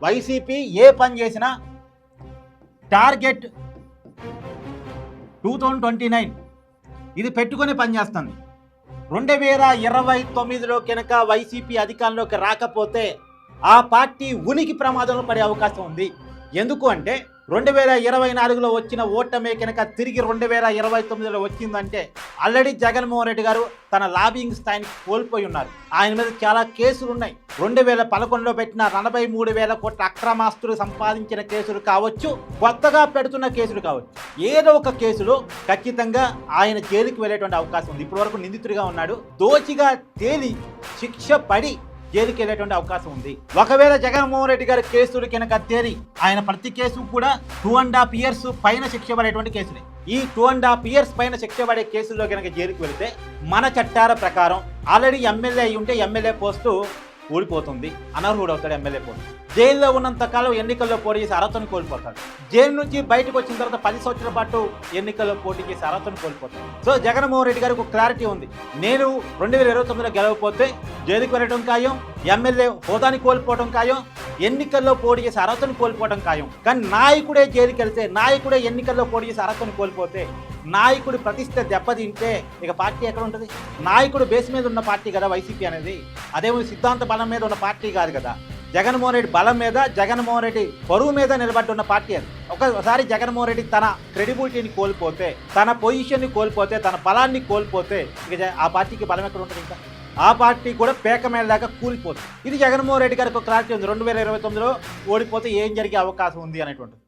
YCP ఏ పని చేసినా target 2029 ఇది పెట్టుకొని పనిచేస్తుంది. 2029లో కనుక వైసీపీ అధికారంలోకి రాకపోతే ఆ పార్టీ ఉనికి ప్రమాదంలో పడే అవకాశం ఉంది. ఎందుకు అంటే 2024లో వచ్చిన ఓటమే కనుక తిరిగి 2029లో వచ్చిందంటే ఆల్రెడీ జగన్మోహన్ రెడ్డి గారు తన లాబింగ్ స్థాయిని కోల్పోయి ఉన్నారు. ఆయన మీద చాలా కేసులు ఉన్నాయి. 2011లో పెట్టిన 43,000 కోట్ల అక్రమాస్తులు సంపాదించిన కేసులు కావచ్చు, కొత్తగా పెడుతున్న కేసులు కావచ్చు, ఏదో ఒక కేసులో ఖచ్చితంగా ఆయన జైలుకి వెళ్ళేటువంటి అవకాశం ఉంది. ఇప్పటి వరకు నిందితుడిగా ఉన్నాడు. దోషిగా తేలి శిక్ష పడి జైలుకి వెళ్ళేటువంటి అవకాశం ఉంది. ఒకవేళ జగన్మోహన్ రెడ్డి గారి కేసులు కనుక తేలి ఆయన ప్రతి కేసు కూడా 2.5 years పైన శిక్ష పడేటువంటి కేసులే. ఈ 2.5 years పైన శిక్ష పడే కేసుల్లో కనుక జైలుకి వెళితే మన చట్టాల ప్రకారం ఆల్రెడీ ఎమ్మెల్యే అయి ఉంటే ఎమ్మెల్యే పోస్టు ఊడిపోతుంది, అనర్హుడు అవుతాడు ఎమ్మెల్యే పోస్ట్. జైల్లో ఉన్నంత కాలం ఎన్నికల్లో పోటీ చేసి అర్హతను కోల్పోతాడు. జైలు నుంచి బయటకు వచ్చిన తర్వాత 10 సంవత్సరాల పాటు ఎన్నికల్లో పోటీ చేసి అర్హతను కోల్పోతాడు. సో జగన్మోహన్ రెడ్డి గారికి ఒక క్లారిటీ ఉంది. నేను 2029లో గెలవకపోతే జైలుకి వెళ్ళడం ఖాయం, ఎమ్మెల్యే హోదాని కోల్పోవడం ఖాయం, ఎన్నికల్లో పోటీ చేసి అర్హతను కోల్పోవడం ఖాయం. కానీ నాయకుడే జైలుకి వెళ్తే, నాయకుడే ఎన్నికల్లో పోటీ చేసి అర్హతను కోల్పోతే, నాయకుడి ప్రతిష్ట దెబ్బతింటే ఇక పార్టీ ఎక్కడ ఉంటుంది? నాయకుడు బేస్ మీద ఉన్న పార్టీ కదా వైసీపీ అనేది. అదేమో సిద్ధాంత బలం మీద ఉన్న పార్టీ కాదు కదా. జగన్మోహన్ రెడ్డి బలం మీద, జగన్మోహన్ రెడ్డి పరువు మీద నిలబడి ఉన్న పార్టీ అది. ఒకసారి జగన్మోహన్ రెడ్డి తన క్రెడిబిలిటీని కోల్పోతే, తన పొజిషన్ని కోల్పోతే, తన బలాన్ని కోల్పోతే ఇక ఆ పార్టీకి బలం ఎక్కడ ఉంటుంది? ఇంకా ఆ పార్టీ కూడా పేక మేళలాగా కూలిపోతుంది. ఇది జగన్మోహన్ రెడ్డి గారికి ఒక క్లారిటీ ఉంది. 2029లో ఓడిపోతే ఏం జరిగే అవకాశం ఉంది అనేటువంటిది.